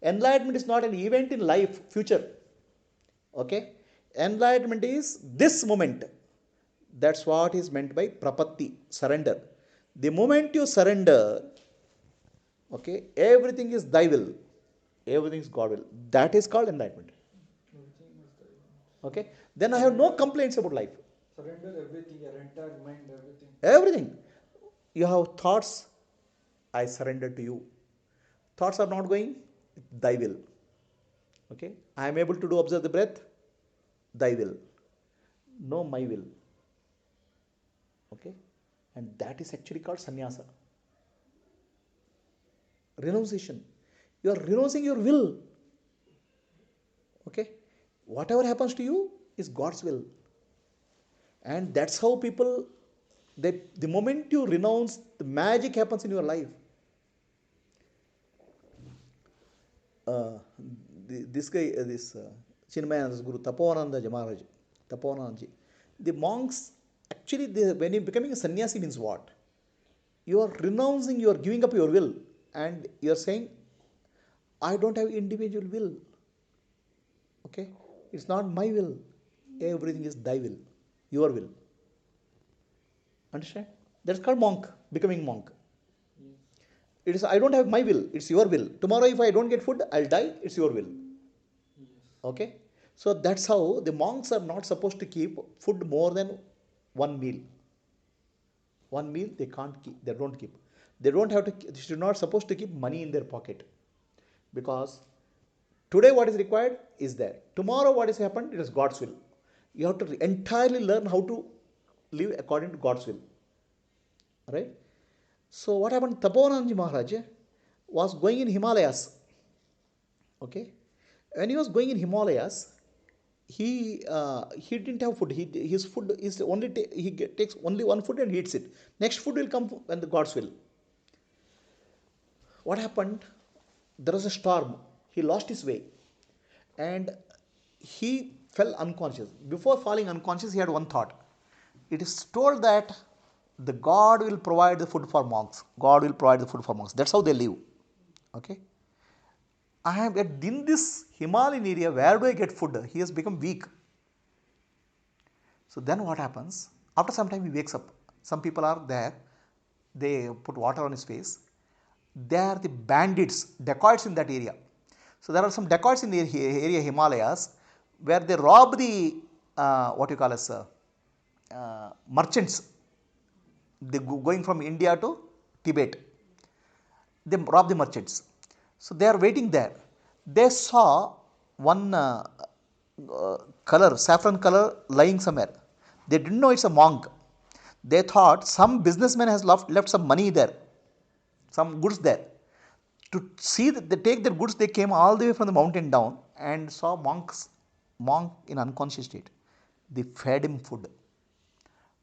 Enlightenment is not an event in life, future. Okay? Enlightenment is this moment. That's what is meant by prapatti, surrender. The moment you surrender, okay, everything is thy will, everything is God will. That is called enlightenment. Okay? Then I have no complaints about life. Surrender everything, your entire mind, everything. Everything. You have thoughts, I surrender to you. Thoughts are not going, thy will. Okay? I am able to do observe the breath, thy will. No, my will. Okay? And that is actually called sannyasa. Renunciation. You are renouncing your will. Okay? Whatever happens to you is God's will. And that's how people, the moment you renounce, the magic happens in your life. Uh, this guy, this Chinmayananda's Guru, Tapoananda Maharaj, Tapoanandaji, the monks, actually, when you're becoming a sannyasi means what? You are renouncing, you are giving up your will, and you are saying, I don't have individual will. Okay? It's not my will. Everything is thy will, your will. Understand? That's called monk, becoming monk. It is, I don't have my will, it's your will. Tomorrow, if I don't get food, I'll die, it's your will. Okay? So that's how the monks are not supposed to keep food more than one meal. One meal they can't keep, they don't keep. They don't have to, they should not supposed to keep money in their pocket. Because today what is required is there. Tomorrow what has happened, it is God's will. You have to entirely learn how to live according to God's will. Right? So what happened? Tapovanandaji Maharaj was going in Himalayas. Okay? When he was going in Himalayas, he didn't have food. His food is only takes only one food and he eats it. Next food will come when the God's will. What happened? There was a storm. He lost his way, and he fell unconscious. Before falling unconscious, he had one thought. It is told that the God will provide the food for monks. God will provide the food for monks. That's how they live. Okay. I am in this Himalayan area. Where do I get food? He has become weak. So then what happens? After some time he wakes up. Some people are there. They put water on his face. They are the bandits, dacoits in that area. So there are some dacoits in the area Himalayas where they rob the what you call as merchants. They going from India to Tibet. They rob the merchants. So they are waiting there. They saw one color, saffron color lying somewhere. They didn't know it's a monk. They thought some businessman has left some money there, some goods there. To see that they take their goods, they came all the way from the mountain down and saw monk in unconscious state. They fed him food.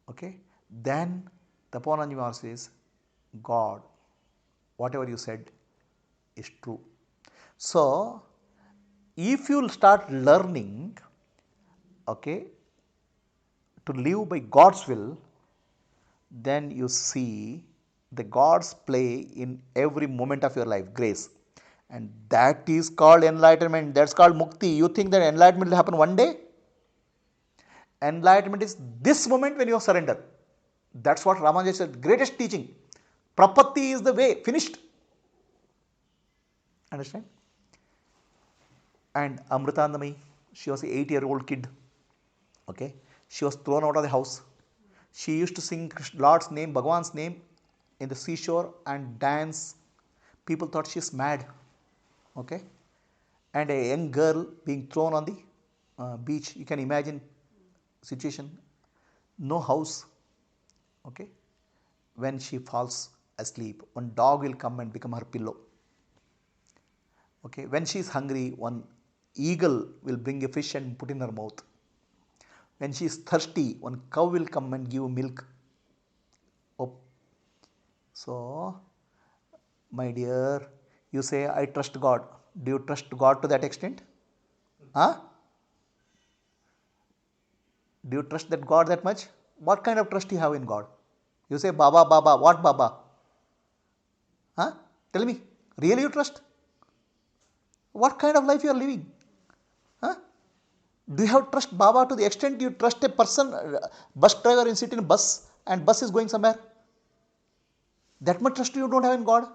Okay. Then Tapovanandaji Maharaj says, God, whatever you said is true. So, if you start learning, okay, to live by God's will, then you see the God's play in every moment of your life, grace. And that is called enlightenment. That's called mukti. You think that enlightenment will happen one day? Enlightenment is this moment when you surrender. That's what Ramanuja said, greatest teaching. Prapatti is the way, finished. Understand? And Amritandamayi, she was an 8-year-old kid. Okay? She was thrown out of the house. She used to sing Lord's name, Bhagwan's name in the seashore and dance. People thought she's mad. Okay? And a young girl being thrown on the beach. You can imagine situation. No house. Okay? When she falls asleep, one dog will come and become her pillow. Okay? When she is hungry, one eagle will bring a fish and put in her mouth. When she is thirsty, one cow will come and give milk. Oh. So, my dear, you say, I trust God. Do you trust God to that extent? Huh? Do you trust that God that much? What kind of trust you have in God? You say, Baba, Baba. What Baba? Huh? Tell me. Really you trust? What kind of life you are living? Huh? Do you have trust Baba to the extent you trust a person, bus driver in sitting in bus and bus is going somewhere? That much trust you don't have in God?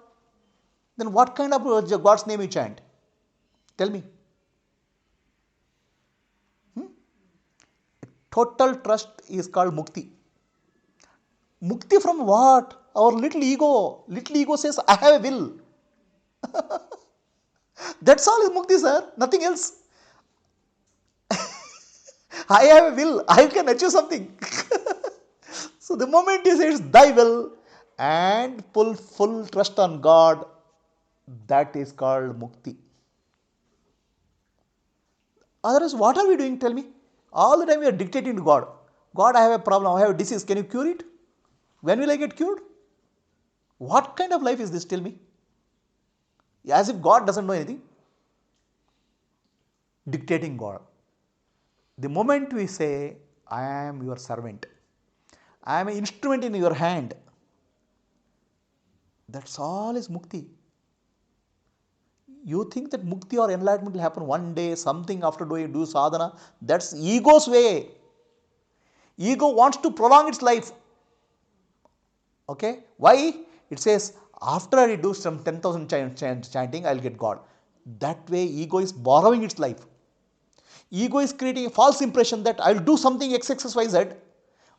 Then what kind of God's name you chant? Tell me. Total trust is called mukti. Mukti from what? Our little ego. Little ego says, I have a will. That's all is mukti, sir. Nothing else. I have a will. I can achieve something. So the moment you say it's thy will and pull full trust on God, that is called mukti. Otherwise, what are we doing? Tell me. All the time we are dictating to God. God, I have a problem. I have a disease. Can you cure it? When will I get cured? What kind of life is this? Tell me. As if God doesn't know anything. Dictating God. The moment we say, I am your servant, I am an instrument in your hand, that's all is mukti. You think that mukti or enlightenment will happen one day, something after do sadhana? That's ego's way. Ego wants to prolong its life. Okay? Why? It says, after I do some 10,000 chanting, I'll get God. That way, ego is borrowing its life. Ego is creating a false impression that I'll do something XXYZ.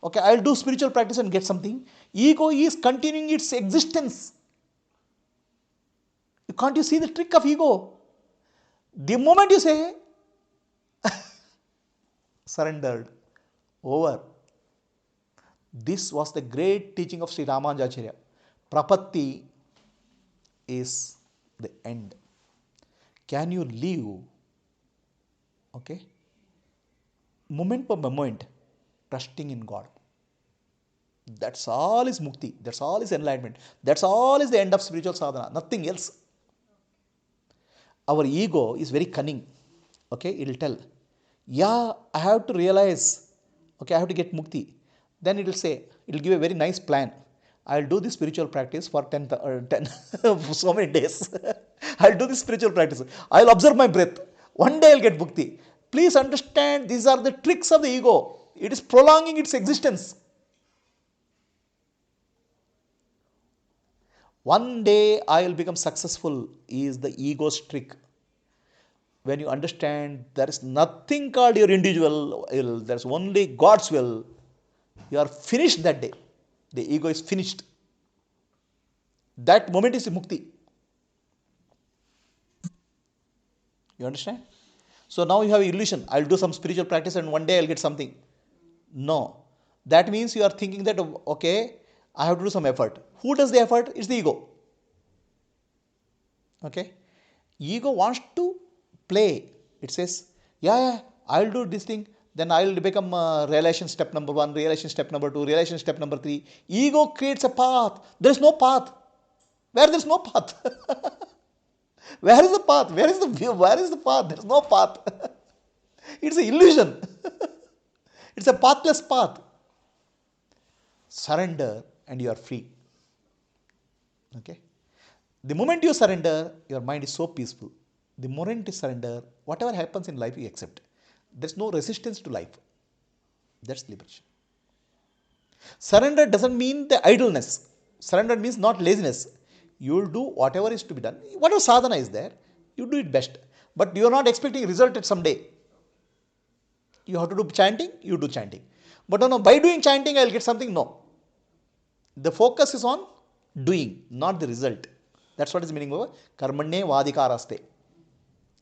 Okay, I'll do spiritual practice and get something. Ego is continuing its existence. Can't you see the trick of ego? The moment you say, surrendered, over. This was the great teaching of Sri Ramanujacharya. Prapatti is the end. Can you live, okay, moment per moment, trusting in God? That's all is mukti. That's all is enlightenment. That's all is the end of spiritual sadhana. Nothing else. Our ego is very cunning. Okay, it will tell, yeah, I have to realize, okay, I have to get mukti. Then it will say, it will give a very nice plan. I'll do this spiritual practice for 10 so many days. I'll do this spiritual practice. I'll observe my breath. One day I'll get mukti. Please understand, these are the tricks of the ego. It is prolonging its existence. One day I will become successful is the ego's trick. When you understand there is nothing called your individual will, there's only God's will, you are finished that day. The ego is finished. That moment is mukti. You understand? So now you have illusion. I'll do some spiritual practice and one day I'll get something. No. That means you are thinking that, okay, I have to do some effort. Who does the effort? It's the ego. Okay? Ego wants to play. It says, yeah, I'll do this thing. Then I'll become realization step number 1, realization step number 2, realization step number 3. Ego creates a path. There is no path. Where there is no path? Where is the path? Where is the path? There is no path. It's an illusion. It's a pathless path. Surrender and you are free. Okay? The moment you surrender, your mind is so peaceful. The moment you surrender, whatever happens in life, you accept. There's no resistance to life. That's liberation. Surrender doesn't mean the idleness. Surrender means not laziness. You will do whatever is to be done. Whatever sadhana is there, you do it best. But you are not expecting result at some day. You have to do chanting, you do chanting. But no, by doing chanting, I will get something. No. The focus is on doing, not the result. That's what is meaning of karmanye vadikaraste.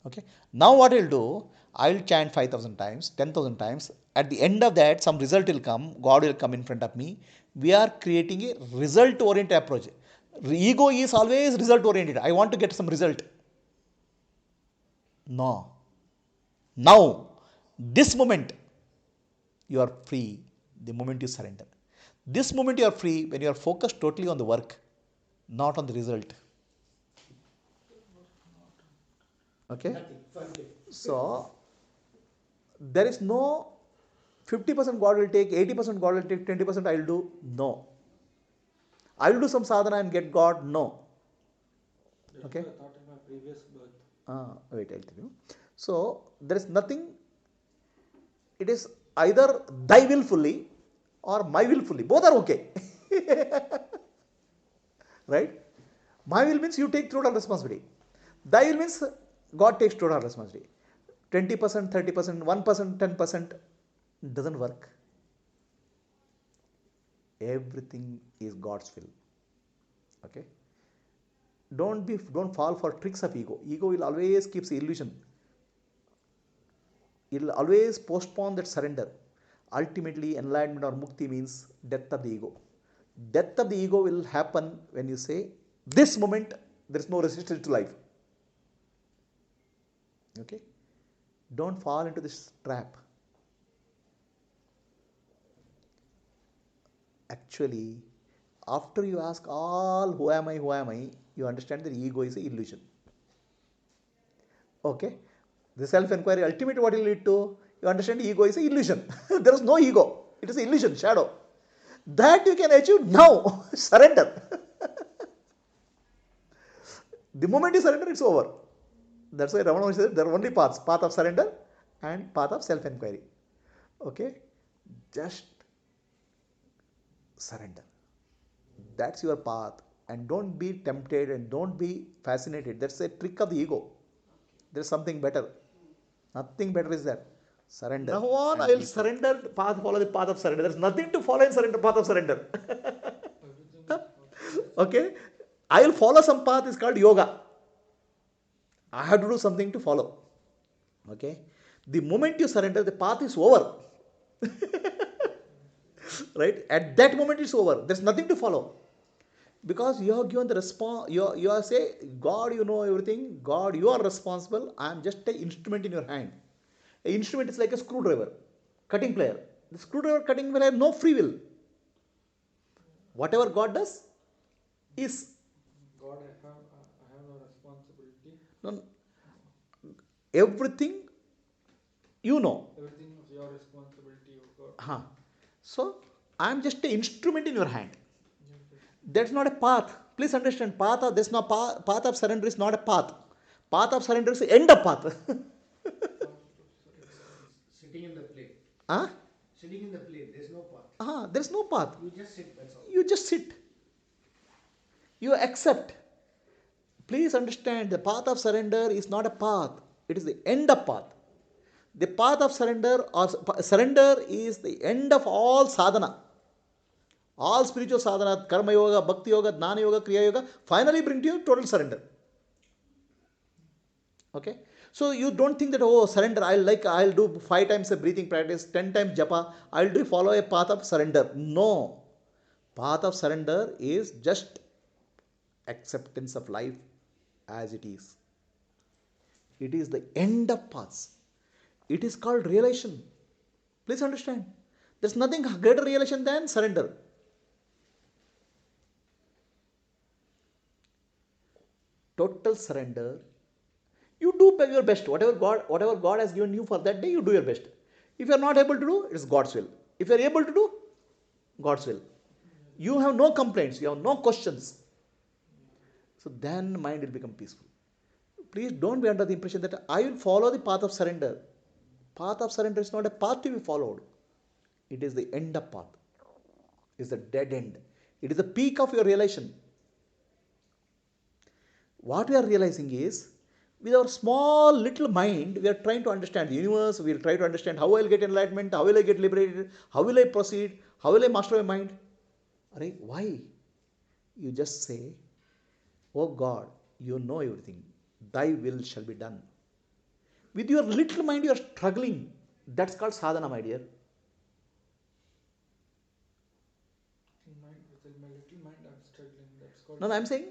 Okay. Now what I'll do, I'll chant 5,000 times, 10,000 times. At the end of that, some result will come. God will come in front of me. We are creating a result-oriented approach. Ego is always result-oriented. I want to get some result. No. Now, this moment, you are free. The moment you surrender. This moment you are free when you are focused totally on the work, not on the result. Okay? So, there is no 50% God will take, 80% God will take, 20% I will do. No. I will do some sadhana and get God. No. That's Okay? what I thought in my previous birth. Wait, I'll tell you. So there is nothing, it is either thy willfully or my willfully. Both are okay. Right? My will means you take total responsibility. Thy will means God takes total responsibility. 20%, 30%, 1%, 10% doesn't work. Everything is God's will. Okay? Don't fall for tricks of ego. Ego will always keeps illusion. It will always postpone that surrender. Ultimately, enlightenment or mukti means death of the ego. Death of the ego will happen when you say, this moment there is no resistance to life. Okay? Don't fall into this trap. Actually, after you ask all, who am I, you understand that ego is an illusion. Okay? The self inquiry, ultimately, what will lead to? You understand ego is an illusion. There is no ego, it is an illusion, shadow. That you can achieve now. Surrender. The moment you surrender, it's over. That's why Ramana Maharshi said there are only paths, path of surrender and path of self inquiry. Okay? Just surrender. That's your path. And don't be tempted and don't be fascinated. That's a trick of the ego. There's something better. Nothing better is that. Surrender. Now on, I will surrender, path, follow the path of surrender. There's nothing to follow in surrender, path of surrender. Okay? I will follow some path, is called yoga. I have to do something to follow. Okay? The moment you surrender, the path is over. Right? At that moment, it's over. There's nothing to follow. Because you have given the response, you are say, God, you know everything. God, you are responsible. I am just an instrument in your hand. An instrument is like a screwdriver, cutting player. The screwdriver cutting will have no free will. Whatever God does is God, I have no responsibility. no, everything you know. Everything is your responsibility, oh God. So I am just an instrument in your hand. Yes, yes. That's not a path. Please understand, path of this not path of surrender is not a path. Path of surrender is the end of path. Sitting in the play. Huh? Sitting in the play, there's no path. There's no path. You just sit, that's all. You just sit. You accept. Please understand, the path of surrender is not a path. It is the end of path. The path of surrender or surrender is the end of all sadhana. All spiritual sadhana, karma yoga, bhakti yoga, jnana yoga, kriya yoga, finally bring to you total surrender. Okay? So you don't think that, oh, surrender, I'll do 5 times a breathing practice, 10 times japa, I'll do follow a path of surrender. No. Path of surrender is just acceptance of life as it is. It is the end of paths. It is called realization. Please understand. There's nothing greater realization than surrender. Total surrender. You do your best. Whatever God has given you for that day, you do your best. If you are not able to do, it is God's will. If you are able to do, God's will. You have no complaints. You have no questions. So then mind will become peaceful. Please don't be under the impression that I will follow the path of surrender. Path of surrender is not a path to be followed. It is the end of path. It is the dead end. It is the peak of your realization. What we are realizing is, with our small little mind, we are trying to understand the universe. We will try to understand how I will get enlightenment, how will I get liberated, how will I proceed, how will I master my mind. Why? You just say, oh God, you know everything. Thy will shall be done. With your little mind, you are struggling. That's called sadhana, my dear. With my little mind, I'm struggling. That's called. No, I'm saying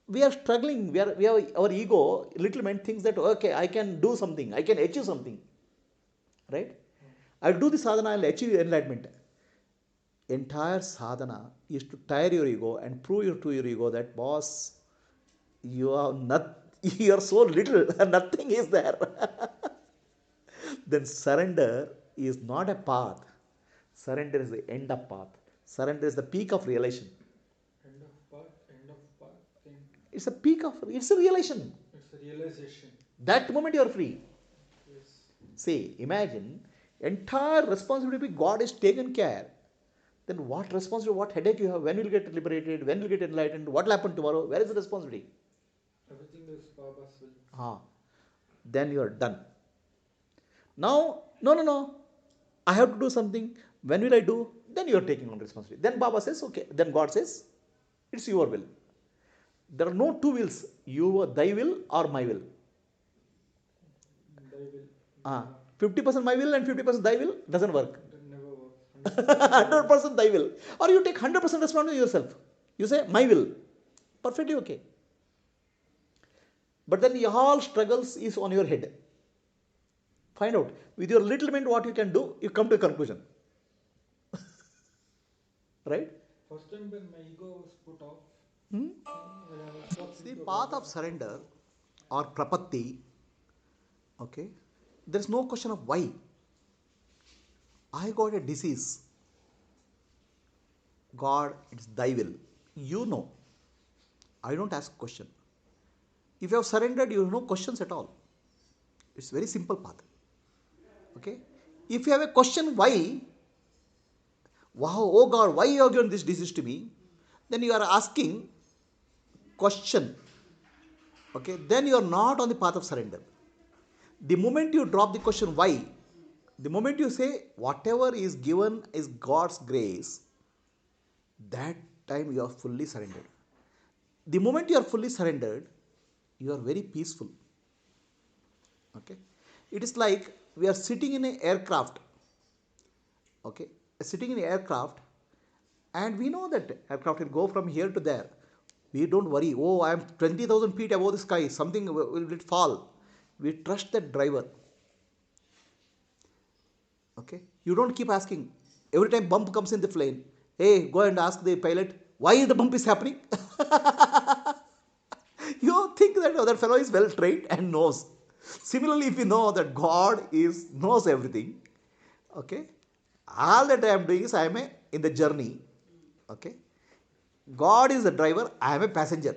we are struggling. We have our ego, little mind thinks that, okay, I can do something, I can achieve something. Right? I'll do the sadhana, I'll achieve enlightenment. Entire sadhana is to tire your ego and prove to your ego that, boss, you are not, you are so little, nothing is there. Then surrender is not a path. Surrender is the end of path. Surrender is the peak of realization. End of path, end of path, then It's a peak of, it's a realization. it's It's a realization. That moment you are free. Yes. See, imagine entire responsibility God is taken care. Then what responsibility, what headache you have? When will you get liberated? When will you get enlightened? What will happen tomorrow? Where is the responsibility? Everything is Baba's will. Ah, then you are done. Now, no. I have to do something. When will I do? Then you are taking on responsibility. Then Baba says, okay. Then God says, it's your will. There are no two wills. Thy will or my will. Thy will. Ah, 50% my will and 50% thy will doesn't work. It never works. 100% thy will. Or you take 100% responsibility yourself. You say, my will. Perfectly okay. But then all struggles is on your head. Find out. With your little mind what you can do, you come to a conclusion. Right? First time when my ego was put off, Hmm? when I was talking See, to path Baba, of surrender or prapatti, okay, there is no question of why. I got a disease. God, it's thy will. You know. I don't ask question. If you have surrendered, you have no questions at all. It's very simple path. Okay? If you have a question why, wow, oh God, why you have given this disease to me? Then you are asking question. Okay? Then you are not on the path of surrender. The moment you drop the question why, the moment you say whatever is given is God's grace, that time you are fully surrendered. The moment you are fully surrendered, you are very peaceful. Okay? It is like we are sitting in an aircraft. Okay? Sitting in an aircraft, and we know that aircraft will go from here to there. We don't worry, oh, I am 20,000 feet above the sky, something will it fall. We trust that driver. Okay? You don't keep asking. Every time bump comes in the plane, hey, go and ask the pilot, why the bump is happening? You think that other fellow is well trained and knows. Similarly, if you know that God is knows everything, okay, all that I am doing is I am in the journey. Okay, God is the driver, I am a passenger.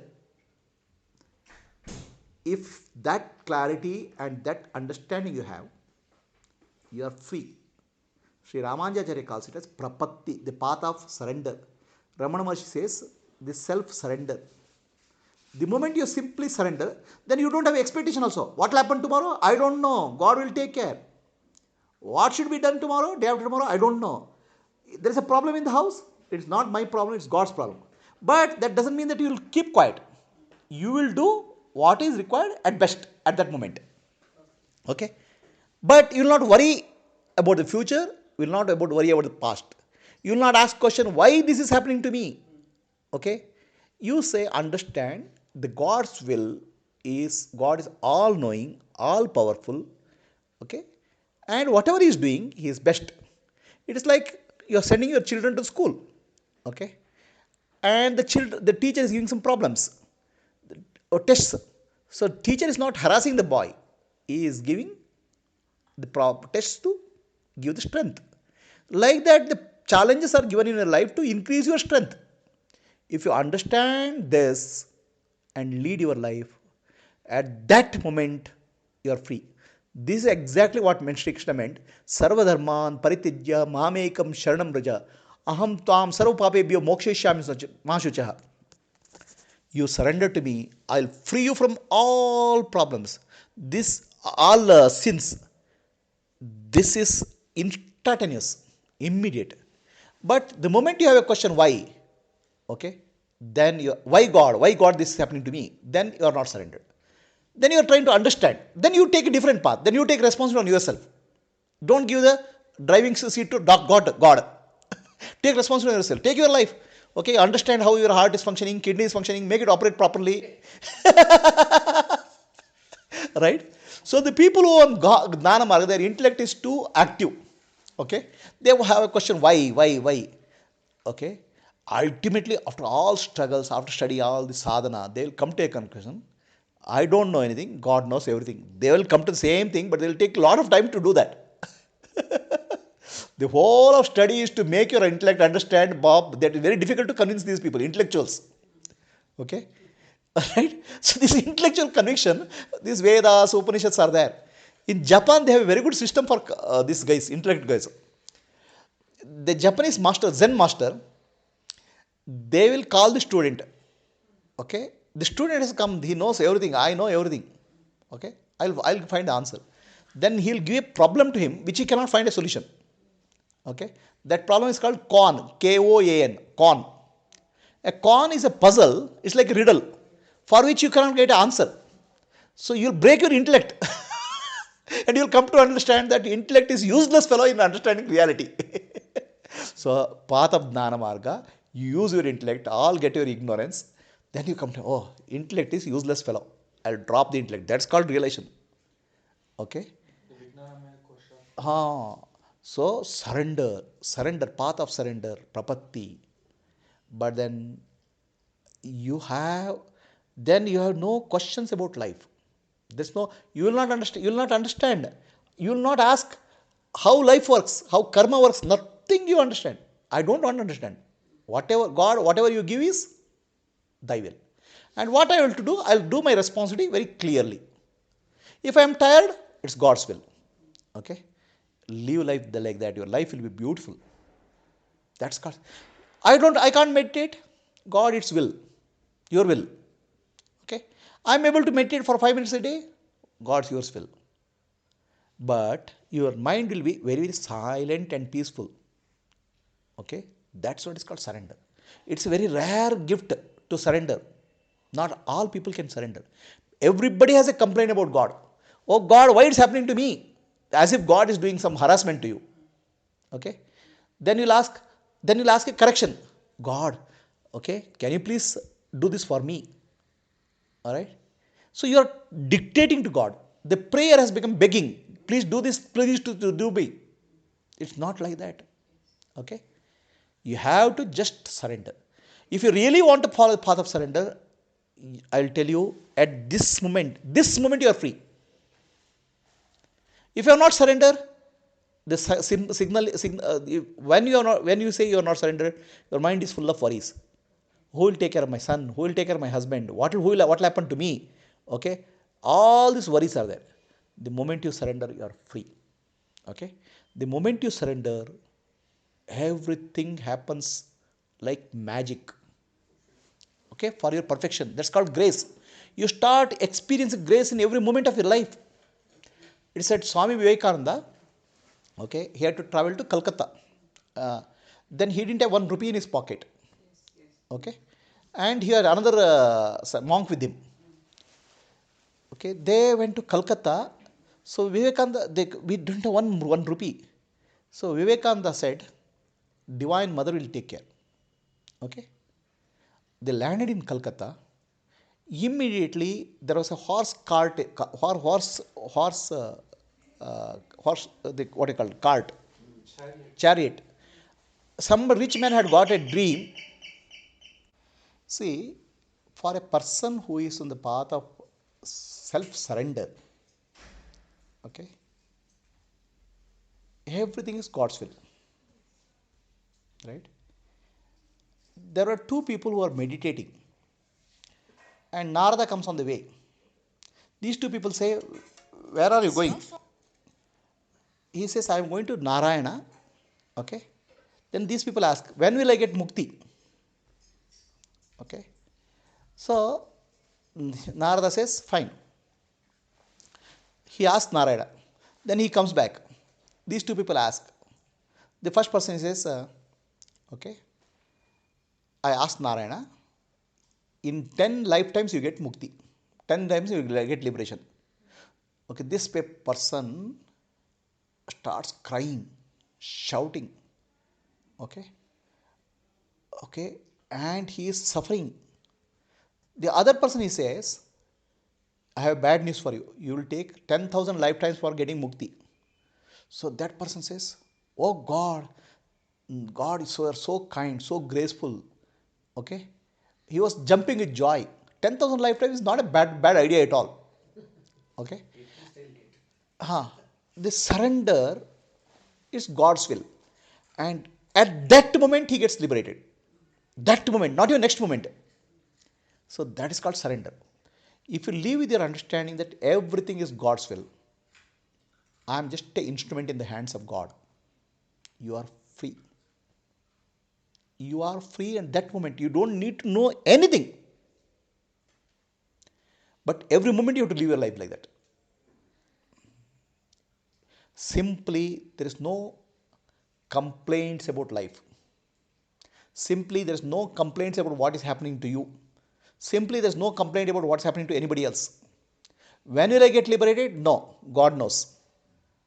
If that clarity and that understanding you have, you are free. Sri Ramanujacharya calls it as prapatti, the path of surrender. Ramana Maharshi says the self surrender. The moment you simply surrender, then you don't have expectation also. What will happen tomorrow? I don't know. God will take care. What should be done tomorrow, day after tomorrow? I don't know. There is a problem in the house. It's not my problem, it's God's problem. But that doesn't mean that you will keep quiet. You will do what is required at best at that moment. Okay? But you will not worry about the future, you will not worry about the past. You will not ask question why this is happening to me. Okay? You say understand the God's will is God is all knowing, all powerful. Okay? And whatever he is doing, he is best. It is like you are sending your children to school. Okay? And the teacher is giving some problems or tests. So teacher is not harassing the boy. He is giving the tests to give the strength. Like that, the challenges are given in your life to increase your strength. If you understand this and lead your life, at that moment you are free. This is exactly what Sri Krishna meant. Sarva dharman paritijya mamekam sharanam raja aham tam sarva papebhyo mokshayishyami mashuchaha. You surrender to me, I'll free you from all problems. This all sins. This is instantaneous, immediate. But the moment you have a question why, okay, then you why God this is happening to me, then you are not surrendered. Then you are trying to understand. Then you take a different path. Then you take responsibility on yourself. Don't give the driving seat to God. Take responsibility on yourself. Take your life. Okay, understand how your heart is functioning, kidney is functioning, make it operate properly. Right? So the people who are on Gnana Marga, their intellect is too active. Okay? They will have a question why? Okay? Ultimately, after all struggles, after study all the sadhana, they will come to a conclusion. I don't know anything, God knows everything. They will come to the same thing, but they will take a lot of time to do that. The whole of study is to make your intellect understand, Bob, that is very difficult to convince these people, intellectuals. Okay? Right? So this intellectual conviction, these Vedas, Upanishads are there. In Japan, they have a very good system for these guys, intellect guys. The Japanese master, Zen master, they will call the student. Okay, the student has come, he knows everything, I know everything. Okay, I'll find the answer. Then he'll give a problem to him which he cannot find a solution. Okay, that problem is called con, K-O-A-N, con. A con is a puzzle, it's like a riddle for which you cannot get an answer. So you'll break your intellect and you'll come to understand that intellect is useless fellow in understanding reality. So, path of Jnana Marga, you use your intellect, all get your ignorance, then you come to, oh, intellect is useless fellow. I'll drop the intellect. That's called realization. Okay? The Vijnanamaya Kosha. So, surrender, path of surrender, prapatti. But then you have no questions about life. There's no, you will not understand. You will not ask how life works, how karma works, nothing you understand. I don't want to understand. Whatever you give is thy will. And what I will to do, I'll do my responsibility very clearly. If I am tired, it's God's will. Okay? Live life like that. Your life will be beautiful. That's God. I can't meditate. God, it's will. Your will. Okay? I'm able to meditate for 5 minutes a day. God's yours will. But your mind will be very, very silent and peaceful. Okay? That's what is called surrender. It's a very rare gift to surrender. Not all people can surrender. Everybody has a complaint about God. Oh God, why it's happening to me? As if God is doing some harassment to you. Okay? Then you'll ask a correction. God, okay, can you please do this for me? Alright? So you are dictating to God. The prayer has become begging. Please do this, please do me. It's not like that. Okay? You have to just surrender. If you really want to follow the path of surrender, I'll tell you, at this moment you are free. If you are not surrender, the when you say you are not surrendered, your mind is full of worries. Who will take care of my son? Who will take care of my husband? What will happen to me? Okay? All these worries are there. The moment you surrender, you are free. Okay? The moment you surrender, everything happens like magic. Okay? For your perfection. That's called grace. You start experiencing grace in every moment of your life. It said Swami Vivekananda, okay, he had to travel to Calcutta. Then he didn't have 1 rupee in his pocket. Okay? And he had another monk with him. Okay, they went to Calcutta. So Vivekananda, we didn't have one rupee. So Vivekananda said, Divine Mother will take care. Okay? They landed in Calcutta. Immediately there was a horse cart, what do you call it? Cart, chariot. Some rich man had got a dream. See, for a person who is on the path of self-surrender, okay, everything is God's will. Right? There are 2 people who are meditating, and Narada comes on the way. These 2 people say, where are you going? He says, I am going to Narayana. Okay? Then these people ask, when will I get mukti? Okay? So, Narada says, fine. He asks Narayana. Then he comes back. These 2 people ask. The first person says, okay, I asked Narayana, in 10 lifetimes you get mukti. 10 times you get liberation. Okay, this person starts crying, shouting. Okay? Okay, and he is suffering. The other person, he says, I have bad news for you. You will take 10,000 lifetimes for getting mukti. So that person says, oh God, God is so kind, so graceful. Okay? He was jumping with joy. 10,000 lifetimes is not a bad idea at all. Okay? The surrender is God's will. And at that moment he gets liberated. That moment, not your next moment. So that is called surrender. If you live with your understanding that everything is God's will, I am just an instrument in the hands of God, you are free. You are free at that moment. You don't need to know anything. But every moment you have to live your life like that. Simply, there is no complaints about life. Simply, there is no complaints about what is happening to you. Simply, there is no complaint about what's happening to anybody else. When will I get liberated? No, God knows.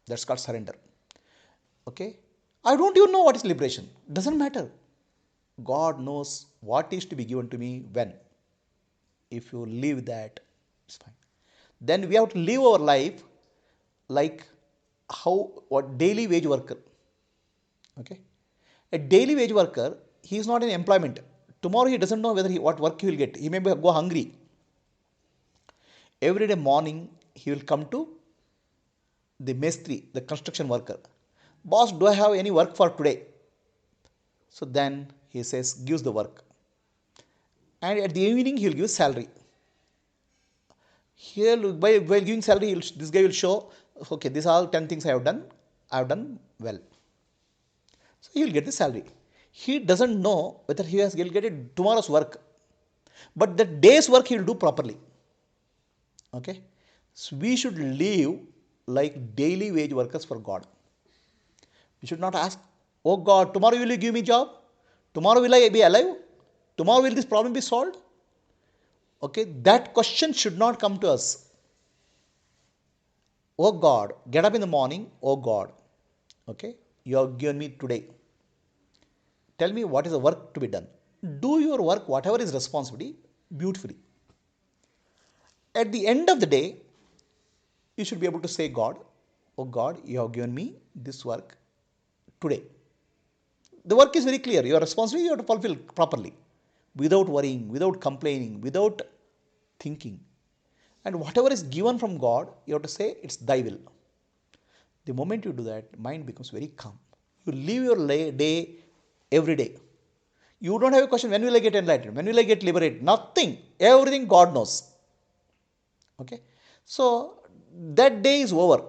That's called surrender. Okay? I don't even know what is liberation. Doesn't matter. God knows what is to be given to me when. If you live that, it's fine. Then we have to live our life like what daily wage worker. Okay? A daily wage worker, he is not in employment. Tomorrow he doesn't know what work he will get. He may go hungry. Every day morning he will come to the mestri, the construction worker. Boss, do I have any work for today? So then he says, gives the work. And at the evening he will give salary. Here, while giving salary, this guy will show, okay, these are all 10 things I have done well. So he will get the salary. He doesn't know whether he'll get tomorrow's work. But the day's work he will do properly. Okay? So we should live like daily wage workers for God. We should not ask, oh God, tomorrow will you give me job? Tomorrow will I be alive? Tomorrow will this problem be solved? Okay, that question should not come to us. Oh God, get up in the morning, oh God, okay, you have given me today. Tell me what is the work to be done. Do your work, whatever is responsibility, beautifully. At the end of the day, you should be able to say, God, oh God, you have given me this work today. The work is very clear. Your responsibility you have to fulfill properly, without worrying, without complaining, without thinking. And whatever is given from God, you have to say, it's thy will. The moment you do that, mind becomes very calm. You live your day every day. You don't have a question, when will I get enlightened? When will I get liberated? Nothing. Everything God knows. Okay? So, that day is over.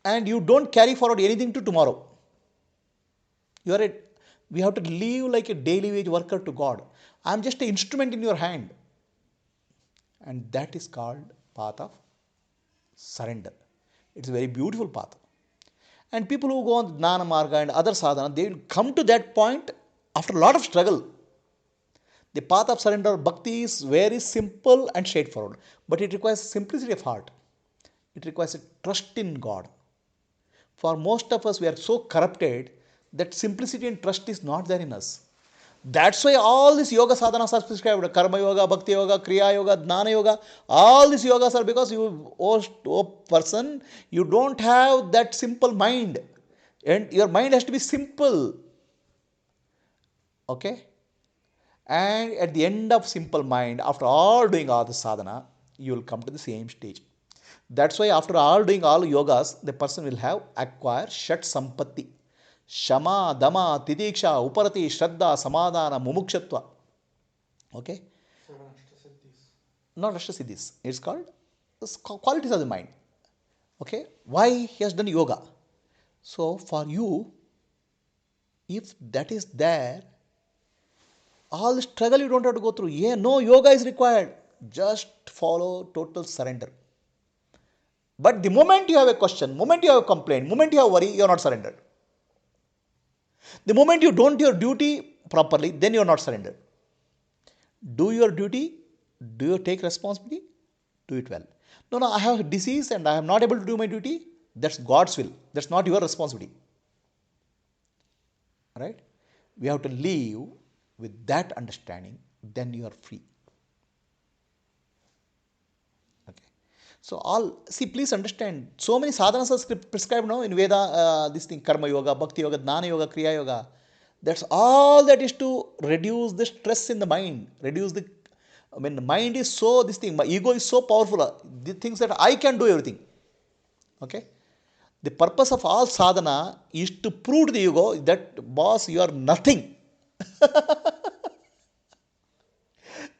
And you don't carry forward anything to tomorrow. We have to live like a daily wage worker to God. I am just an instrument in your hand. And that is called path of surrender. It's a very beautiful path. And people who go on Jnana Marga and other sadhana, they will come to that point after a lot of struggle. The path of surrender, bhakti, is very simple and straightforward. But it requires simplicity of heart. It requires a trust in God. For most of us, we are so corrupted that simplicity and trust is not there in us. That's why all these yoga sadhanas are prescribed. Karma yoga, bhakti yoga, kriya yoga, jnana yoga. All these yogas are because you, oh person, you don't have that simple mind. And your mind has to be simple. Okay? And at the end of simple mind, after all doing all the sadhana, you will come to the same stage. That's why after all doing all yogas, the person will have acquired Shat Sampatti. Shama, Dama, Tidiksha, Uparati, Shraddha, Samadhana, Mumukshatva. Okay? Seven Ashtasiddhis. Not Ashtasiddhis. It's called qualities of the mind. Okay? Why he has done yoga? So for you, if that is there, all the struggle you don't have to go through. Yeah, no yoga is required. Just follow total surrender. But the moment you have a question, moment you have a complaint, moment you have worry, you are not surrendered. The moment you don't do your duty properly, then you are not surrendered. Do your duty, do you take responsibility? Do it well. No, I have a disease and I am not able to do my duty. That's God's will. That's not your responsibility. Right? We have to live with that understanding, then you are free. Okay. So please understand, so many sadhanas are prescribed now in Veda, this thing, Karma Yoga, Bhakti Yoga, Jnana Yoga, Kriya Yoga. That's all that is to reduce the stress in the mind, the mind is so, my ego is so powerful, the things that I can do everything. Okay. The purpose of all sadhana is to prove to the ego that, boss, you are nothing.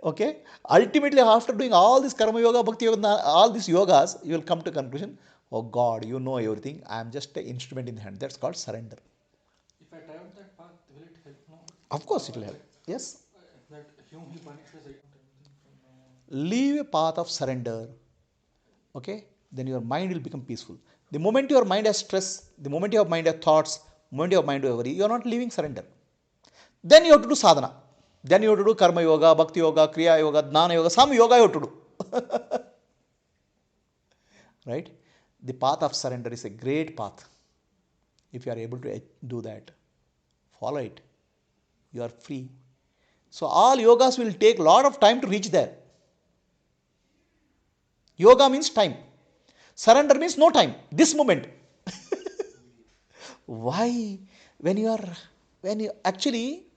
Okay, ultimately after doing all this karma yoga, bhakti yoga, all these yogas, you will come to conclusion, oh God, you know everything, I am just an instrument in the hand. That's called surrender. If I try out that path, will it help? No. Of course it will help. Yes. That human he punishes everything from now on. Leave a path of surrender. Okay, then your mind will become peaceful. The moment your mind has stress, the moment your mind has thoughts, the moment your mind has worry, you are not leaving surrender. Then you have to do sadhana. Then you have to do karma yoga, bhakti yoga, kriya yoga, dhnana yoga, some yoga you have to do. Right? The path of surrender is a great path. If you are able to do that, follow it, you are free. So all yogas will take a lot of time to reach there. Yoga means time. Surrender means no time. This moment. Why? When you actually,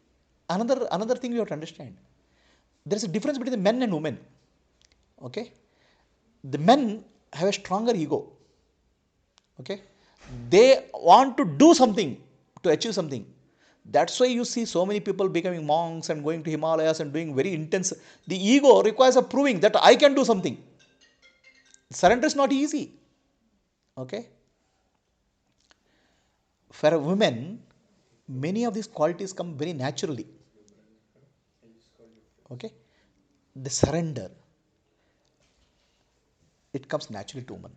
another thing you have to understand. There is a difference between the men and women. Okay? The men have a stronger ego. Okay? They want to do something to achieve something. That's why you see so many people becoming monks and going to Himalayas and doing very intense. The ego requires a proving that I can do something. Surrender is not easy. Okay? For a woman, many of these qualities come very naturally. Okay? The surrender, it comes naturally to woman.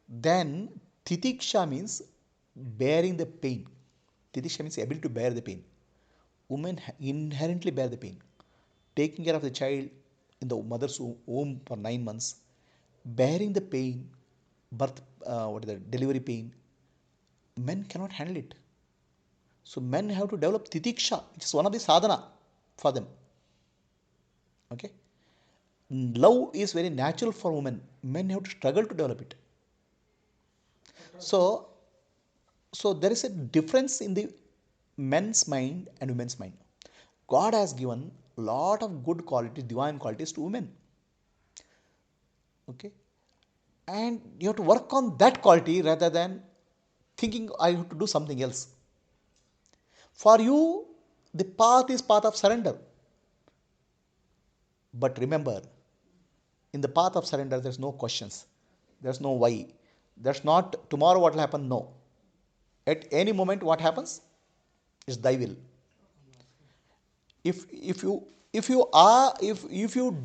Then titiksha means bearing the pain. Titiksha means ability to bear the pain. Women inherently bear the pain. Taking care of the child in the mother's womb for 9 months, bearing the pain, delivery pain, men cannot handle it. So men have to develop titiksha, which is one of the sadhana for them. Okay? Love is very natural for women. Men have to struggle to develop it. So, so there is a difference in the men's mind and women's mind. God has given a lot of good qualities, divine qualities to women. Okay? And you have to work on that quality rather than thinking I have to do something else. For you, the path is path of surrender. But remember, in the path of surrender, there's no questions. There's no why. There's not tomorrow what will happen. No. At any moment, what happens is thy will. If you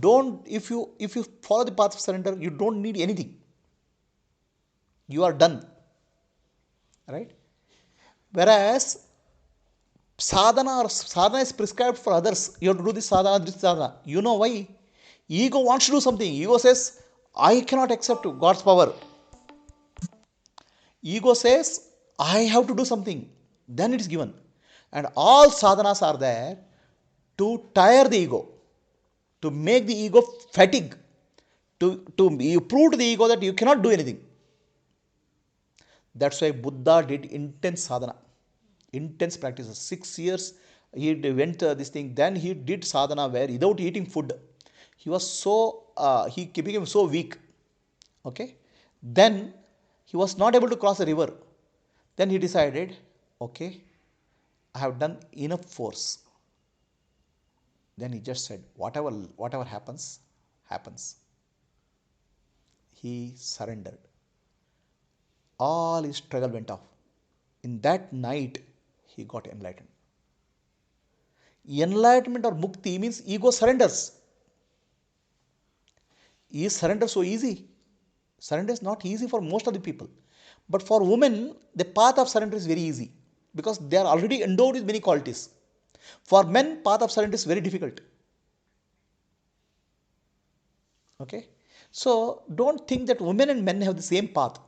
don't if you follow the path of surrender, you don't need anything. You are done. Right? Whereas sadhana is prescribed for others. You have to do this sadhana, this sadhana. You know why? Ego wants to do something. Ego says, I cannot accept God's power. Ego says, I have to do something. Then it is given. And all sadhanas are there to tire the ego, to make the ego fatigue, to you prove to the ego that you cannot do anything. That's why Buddha did intense sadhana, intense practices. 6 years he went this thing. Then he did sadhana where without eating food, he was so he became so weak. Okay, then he was not able to cross the river. Then he decided, okay, I have done enough force. Then he just said, whatever happens, happens. He surrendered. All his struggle went off. In that night, he got enlightened. Enlightenment or mukti means ego surrenders. Is surrender so easy? Surrender is not easy for most of the people. But for women, the path of surrender is very easy because they are already endowed with many qualities. For men, path of surrender is very difficult. Okay? So, don't think that women and men have the same path.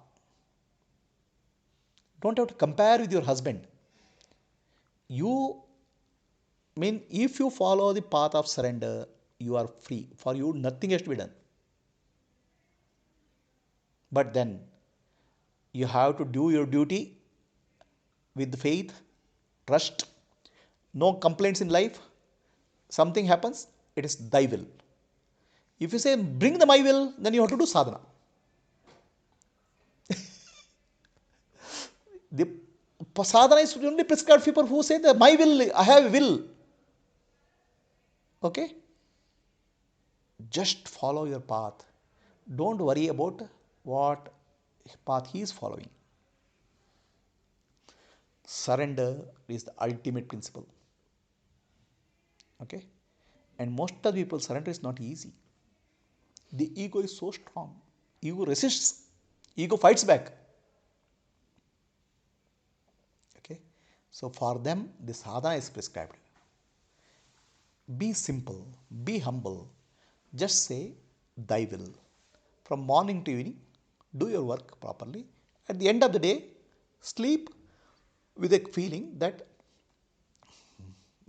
Don't have to compare with your husband. If you follow the path of surrender, you are free. For you, nothing has to be done. But then, you have to do your duty with faith, trust, no complaints in life. Something happens, it is thy will. If you say, bring the my will, then you have to do sadhana. The sadhana is only prescribed for people who say that my will, I have a will. Okay? Just follow your path. Don't worry about what path he is following. Surrender is the ultimate principle. Okay? And most of the people, surrender is not easy. The ego is so strong. Ego resists. Ego fights back. Okay? So for them, the sadhana is prescribed. Be simple, be humble. Just say, Thy will. From morning to evening, do your work properly. At the end of the day, sleep with a feeling that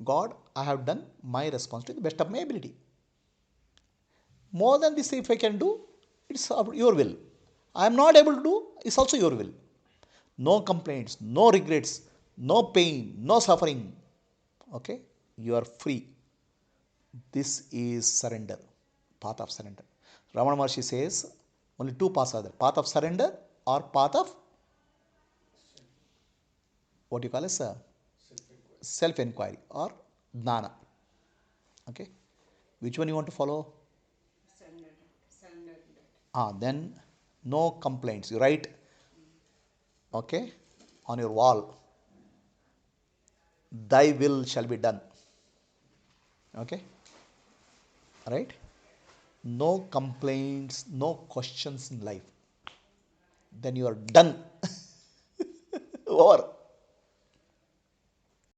God, I have done my responsibility to the best of my ability. More than this, if I can do, it's your will. I am not able to do, it's also your will. No complaints, no regrets, no pain, no suffering. Okay? You are free. This is surrender, path of surrender. Ramana Maharshi says only two paths are there, path of surrender or path of what you call as self inquiry or jnana. Okay, which one you want to follow? Then no complaints. You write, okay, on your wall, Thy will shall be done. Okay, right? No complaints, no questions in life. Then you are done. Over.